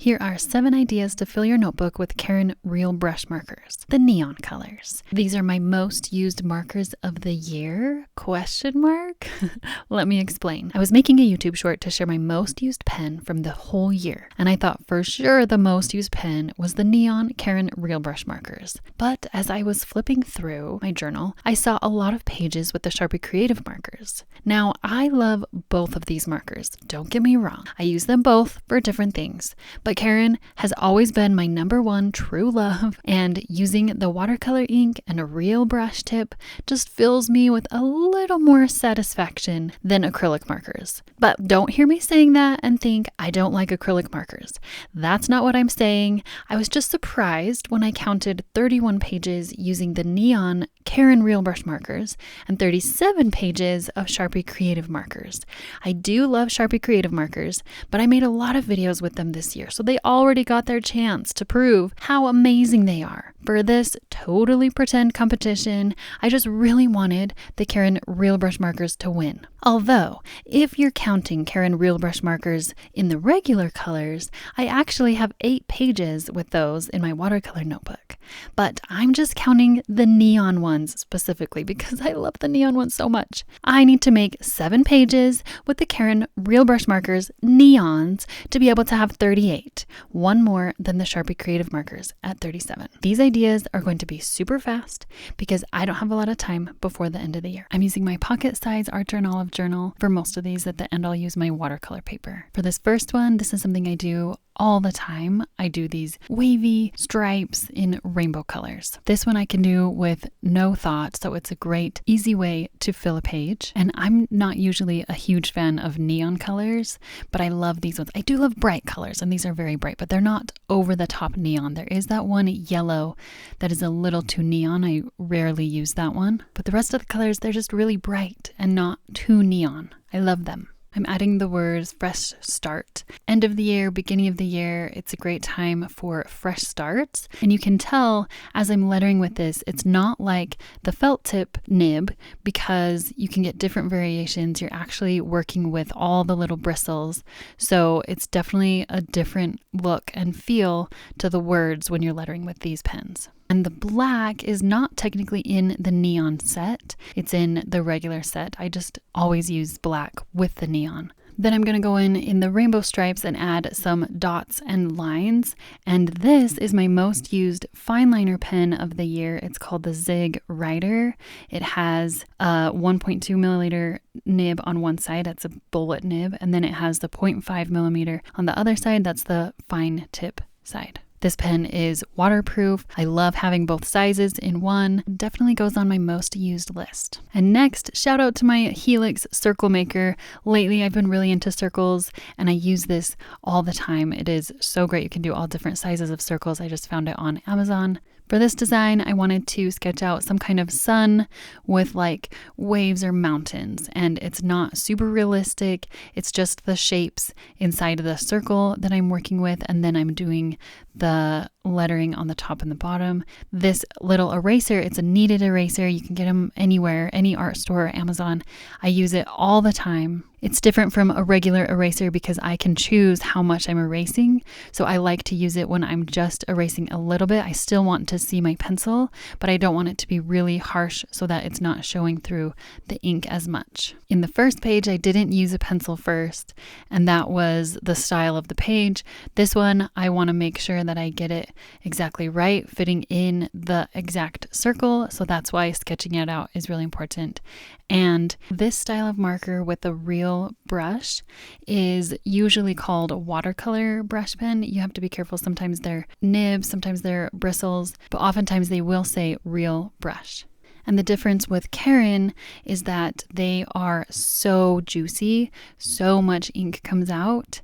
Here are 7 ideas to fill your notebook with Karin Real Brush Markers, the neon colors. These are my most used markers of the year? ? Let me explain. I was making a YouTube short to share my most used pen from the whole year, and I thought for sure the most used pen was the neon Karin Real Brush Markers. But as I was flipping through my journal, I saw a lot of pages with the Sharpie Creative markers. Now, I love both of these markers. Don't get me wrong. I use them both for different things. But Karin has always been my #1 true love, and using the watercolor ink and a real brush tip just fills me with a little more satisfaction than acrylic markers. But don't hear me saying that and think I don't like acrylic markers. That's not what I'm saying. I was just surprised when I counted 31 pages using the neon Karin Real Brush Markers and 37 pages of Sharpie Creative markers. I do love Sharpie Creative markers, but I made a lot of videos with them this year, so they already got their chance to prove how amazing they are. For this totally pretend competition, I just really wanted the Karin Real Brush Markers to win. Although, if you're counting Karin Real Brush Markers in the regular colors, I actually have 8 pages with those in my watercolor notebook. But I'm just counting the neon ones specifically because I love the neon ones so much. I need to make 7 pages with the Karin Real Brush Markers neons to be able to have 38, one more than the Sharpie Creative markers at 37. These ideas are going to be super fast because I don't have a lot of time before the end of the year. I'm using my pocket-size art journal journal. For most of these, at the end, I'll use my watercolor paper. For this first one, this is something I do all the time. I do these wavy stripes in rainbow colors. This one I can do with no thought, so it's a great, easy way to fill a page. And I'm not usually a huge fan of neon colors, but I love these ones. I do love bright colors, and these are very bright, but they're not over the top neon. There is that one yellow that is a little too neon. I rarely use that one, but the rest of the colors, they're just really bright and not too neon. I love them. I'm adding the words fresh start. End of the year, beginning of the year, it's a great time for fresh starts. And you can tell as I'm lettering with this, it's not like the felt tip nib because you can get different variations. You're actually working with all the little bristles. So it's definitely a different look and feel to the words when you're lettering with these pens. And the black is not technically in the neon set. It's in the regular set. I just always use black with the neon. Then I'm going to go in the rainbow stripes and add some dots and lines. And this is my most used fine liner pen of the year. It's called the Zig Rider. It has a 1.2 millimeter nib on one side. That's a bullet nib. And then it has the 0.5 millimeter on the other side. That's the fine tip side. This pen is waterproof. I love having both sizes in one. It definitely goes on my most used list. And next, shout out to my Helix circle maker. Lately, I've been really into circles and I use this all the time. It is so great. You can do all different sizes of circles. I just found it on Amazon. For this design, I wanted to sketch out some kind of sun with like waves or mountains, and it's not super realistic. It's just the shapes inside of the circle that I'm working with, and then I'm doing the lettering on the top and the bottom. This little eraser, it's a kneaded eraser. You can get them anywhere, any art store, Amazon. I use it all the time. It's different from a regular eraser because I can choose how much I'm erasing. So I like to use it when I'm just erasing a little bit. I still want to see my pencil, but I don't want it to be really harsh so that it's not showing through the ink as much. In the first page, I didn't use a pencil first, and that was the style of the page. This one, I want to make sure that I get it exactly right, fitting in the exact circle. So that's why sketching it out is really important. And this style of marker with a real brush is usually called a watercolor brush pen. You have to be careful. Sometimes they're nibs, sometimes they're bristles, but oftentimes they will say real brush. And the difference with Karin is that they are so juicy, so much ink comes out.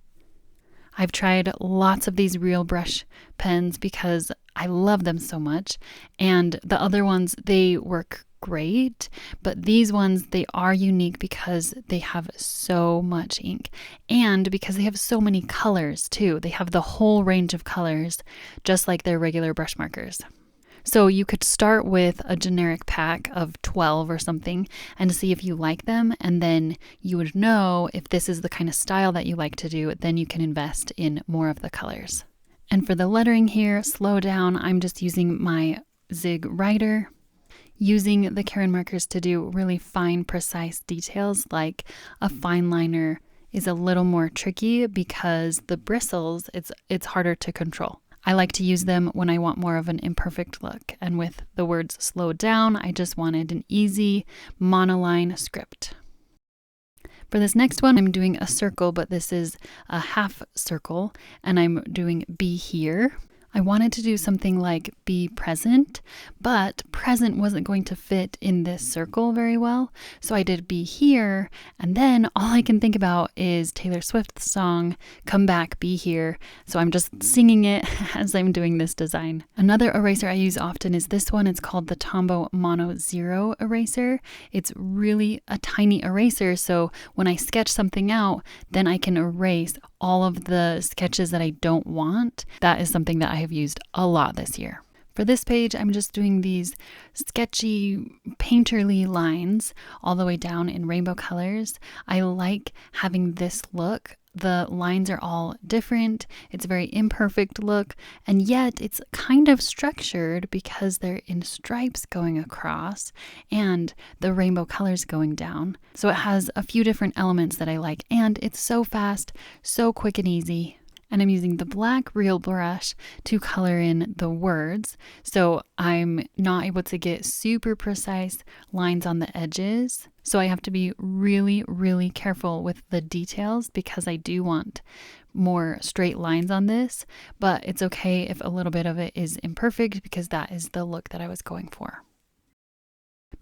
I've tried lots of these real brush pens because I love them so much. And the other ones, they work great, but these ones, they are unique because they have so much ink and because they have so many colors too. They have the whole range of colors, just like their regular brush markers. So you could start with a generic pack of 12 or something and see if you like them. And then you would know if this is the kind of style that you like to do, then you can invest in more of the colors. And for the lettering here, slow down, I'm just using my Zig Writer, using the Karin markers to do really fine, precise details, like a fine liner is a little more tricky because the bristles, it's harder to control. I like to use them when I want more of an imperfect look. And with the words slowed down, I just wanted an easy monoline script. For this next one, I'm doing a circle, but this is a half circle, and I'm doing be here. I wanted to do something like be present, but present wasn't going to fit in this circle very well. So I did be here, and then all I can think about is Taylor Swift's song, Come Back, Be Here. So I'm just singing it as I'm doing this design. Another eraser I use often is this one. It's called the Tombow Mono Zero eraser. It's really a tiny eraser, so when I sketch something out, then I can erase all of the sketches that I don't want. That is something that I have used a lot this year. For this page, I'm just doing these sketchy, painterly lines all the way down in rainbow colors. I like having this look. The lines are all different. It's a very imperfect look, and yet it's kind of structured because they're in stripes going across and the rainbow colors going down. So it has a few different elements that I like, and it's so fast, so quick and easy. And I'm using the black Real brush to color in the words, so I'm not able to get super precise lines on the edges. So I have to be really, really careful with the details because I do want more straight lines on this, but it's okay if a little bit of it is imperfect because that is the look that I was going for.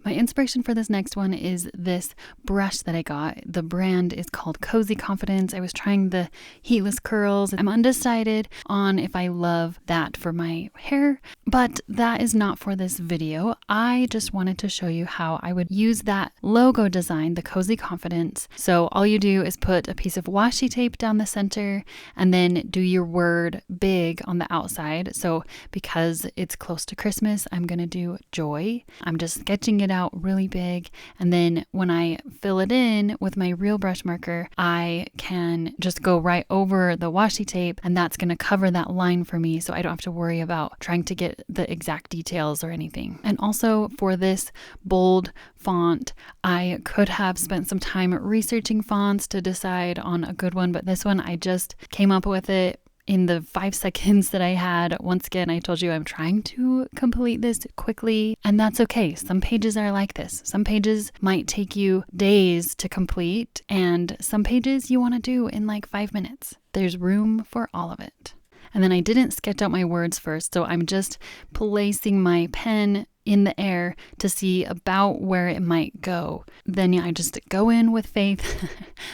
My inspiration for this next one is this brush that I got. The brand is called Cozy Confidence. I was trying the heatless curls. I'm undecided on if I love that for my hair, but that is not for this video. I just wanted to show you how I would use that logo design, the Cozy Confidence. So all you do is put a piece of washi tape down the center and then do your word big on the outside. So because it's close to Christmas, I'm going to do joy. I'm just sketching it out really big, and then when I fill it in with my Real brush marker, I can just go right over the washi tape, and that's going to cover that line for me, so I don't have to worry about trying to get the exact details or anything. And also for this bold font, I could have spent some time researching fonts to decide on a good one, but this one I just came up with it in the 5 seconds that I had. Once again, I told you I'm trying to complete this quickly, and that's okay. Some pages are like this. Some pages might take you days to complete, and some pages you want to do in like 5 minutes. There's room for all of it. And then I didn't sketch out my words first, so I'm just placing my pen in the air to see about where it might go. Then I just go in with faith,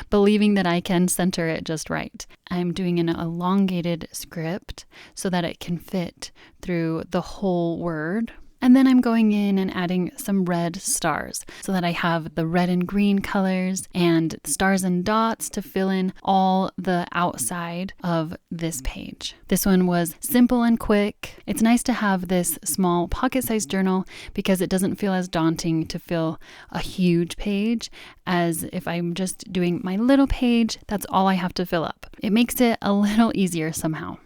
believing that I can center it just right. I'm doing an elongated script so that it can fit through the whole word. And then I'm going in and adding some red stars so that I have the red and green colors and stars and dots to fill in all the outside of this page. This one was simple and quick. It's nice to have this small pocket-sized journal because it doesn't feel as daunting to fill a huge page as if I'm just doing my little page, that's all I have to fill up. It makes it a little easier somehow.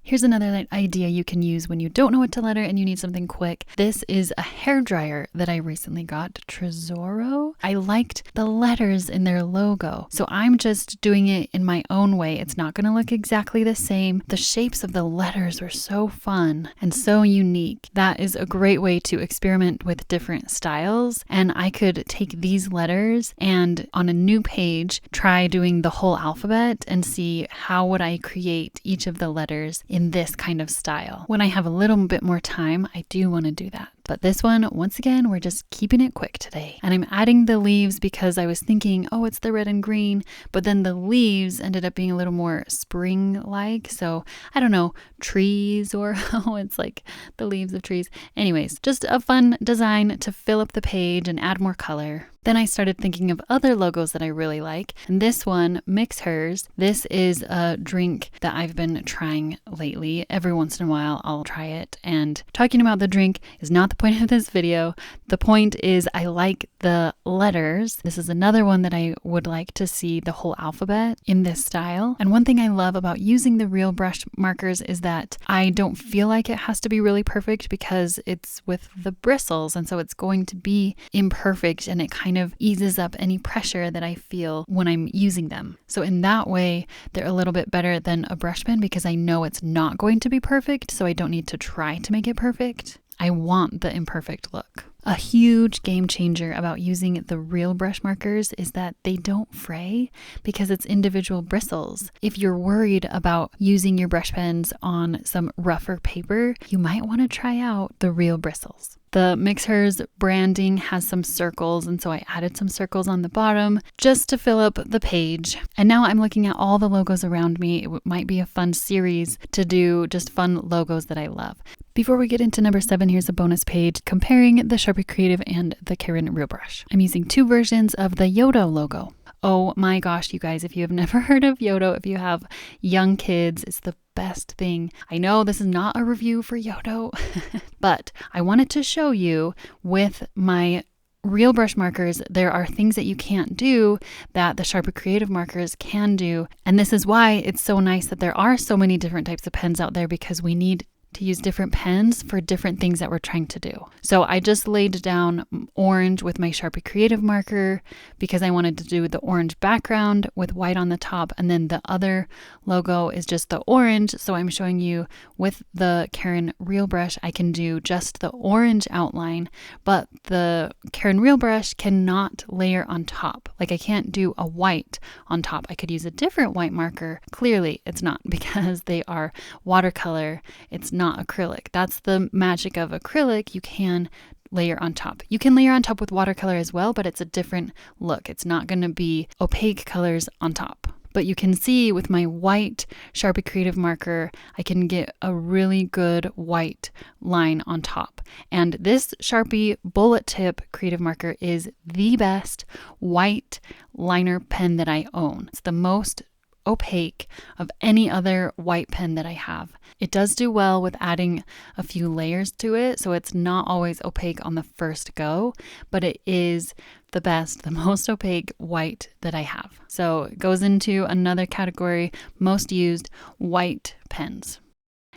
Here's another idea you can use when you don't know what to letter and you need something quick. This is a hairdryer that I recently got, Trezoro. I liked the letters in their logo, so I'm just doing it in my own way. It's not going to look exactly the same. The shapes of the letters were so fun and so unique. That is a great way to experiment with different styles, and I could take these letters and on a new page try doing the whole alphabet and see how would I create each of the letters in this kind of style. When I have a little bit more time, I do want to do that. But this one, once again, we're just keeping it quick today. And I'm adding the leaves because I was thinking, oh, it's the red and green, but then the leaves ended up being a little more spring-like. So I don't know, trees, or oh, it's like the leaves of trees. Anyways, just a fun design to fill up the page and add more color. Then I started thinking of other logos that I really like. And this one, Mix Hers, this is a drink that I've been trying lately. Every once in a while, I'll try it. And talking about the drink is not the point of this video. The point is I like the letters. This is another one that I would like to see the whole alphabet in this style. And one thing I love about using the Real Brush Markers is that I don't feel like it has to be really perfect because it's with the bristles. And so it's going to be imperfect, and it kind of eases up any pressure that I feel when I'm using them. So in that way, they're a little bit better than a brush pen because I know it's not going to be perfect, so I don't need to try to make it perfect. I want the imperfect look. A huge game changer about using the Real Brush Markers is that they don't fray because it's individual bristles. If you're worried about using your brush pens on some rougher paper, you might want to try out the Real bristles. The Mix Hers branding has some circles, and so I added some circles on the bottom just to fill up the page. And now I'm looking at all the logos around me. It might be a fun series to do just fun logos that I love. Before we get into number 7, here's a bonus page comparing the Sharpie Creative and the Karin Real Brush. I'm using 2 versions of the Yodo logo. Oh my gosh, you guys, if you have never heard of Yodo, if you have young kids, it's the best thing. I know this is not a review for Yodo, but I wanted to show you with my Real Brush Markers, there are things that you can't do that the Sharpie Creative markers can do. And this is why it's so nice that there are so many different types of pens out there, because we need to use different pens for different things that we're trying to do. So I just laid down orange with my Sharpie Creative marker because I wanted to do the orange background with white on the top, and then the other logo is just the orange. So I'm showing you with the Karin Real Brush, I can do just the orange outline, but the Karin Real Brush cannot layer on top. Like I can't do a white on top. I could use a different white marker. Clearly it's not, because they are watercolor. It's not acrylic. That's the magic of acrylic. You can layer on top. You can layer on top with watercolor as well, but it's a different look. It's not going to be opaque colors on top. But you can see with my white Sharpie Creative marker, I can get a really good white line on top. And this Sharpie Bullet Tip Creative marker is the best white liner pen that I own. It's the most opaque of any other white pen that I have. It does do well with adding a few layers to it, so it's not always opaque on the first go, but it is the best, the most opaque white that I have. So it goes into another category, most used white pens.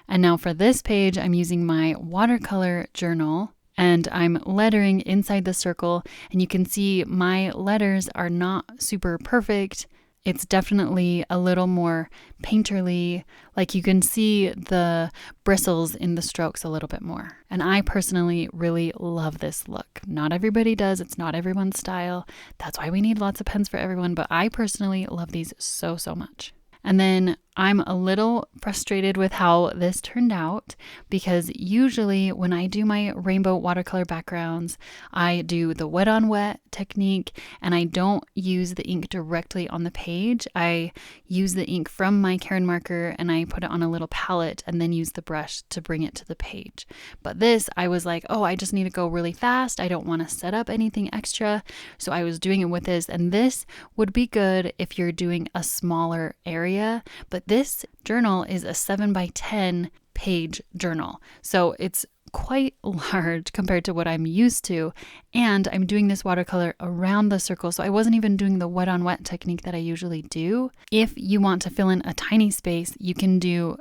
And now for this page, I'm using my watercolor journal, and I'm lettering inside the circle, and you can see my letters are not super perfect. It's definitely a little more painterly, like you can see the bristles in the strokes a little bit more. And I personally really love this look. Not everybody does, it's not everyone's style. That's why we need lots of pens for everyone, but I personally love these so, so much. And then I'm a little frustrated with how this turned out, because usually when I do my rainbow watercolor backgrounds, I do the wet on wet technique, and I don't use the ink directly on the page. I use the ink from my Karin marker and I put it on a little palette and then use the brush to bring it to the page. But this, I was like, oh, I just need to go really fast. I don't want to set up anything extra. So I was doing it with this, and this would be good if you're doing a smaller area, but this journal is a 7 by 10 page journal. So it's quite large compared to what I'm used to. And I'm doing this watercolor around the circle. So I wasn't even doing the wet on wet technique that I usually do. If you want to fill in a tiny space, you can do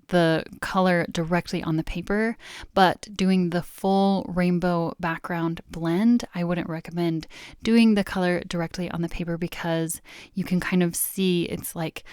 the color directly on the paper, but doing the full rainbow background blend, I wouldn't recommend doing the color directly on the paper, because you can kind of see it's like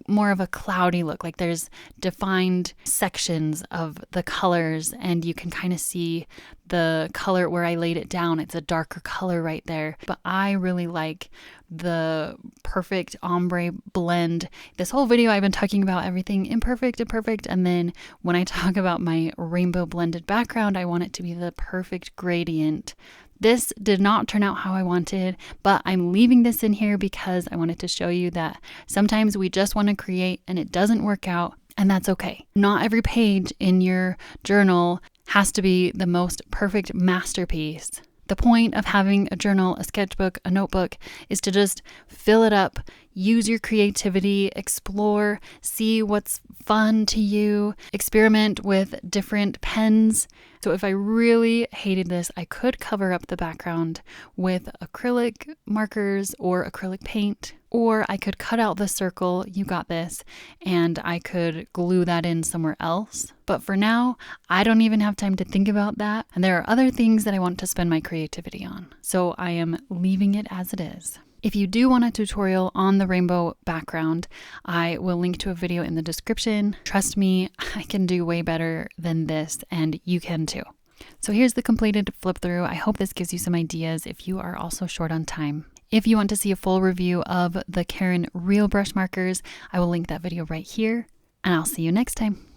more of a cloudy look. Like there's defined sections of the colors and you can kind of see the color where I laid it down. It's a darker color right there. But I really like the perfect ombre blend. This whole video I've been talking about everything imperfect. And then when I talk about my rainbow blended background, I want it to be the perfect gradient. This did not turn out how I wanted, but I'm leaving this in here because I wanted to show you that sometimes we just want to create and it doesn't work out, and that's okay. Not every page in your journal has to be the most perfect masterpiece. The point of having a journal, a sketchbook, a notebook is to just fill it up, use your creativity, explore, see what's fun to you, experiment with different pens. So if I really hated this, I could cover up the background with acrylic markers or acrylic paint, or I could cut out the circle, you got this, and I could glue that in somewhere else. But for now, I don't even have time to think about that. And there are other things that I want to spend my creativity on. So I am leaving it as it is. If you do want a tutorial on the rainbow background, I will link to a video in the description. Trust me, I can do way better than this, and you can too. So here's the completed flip through. I hope this gives you some ideas if you are also short on time. If you want to see a full review of the Karin Real Brush Markers, I will link that video right here, and I'll see you next time.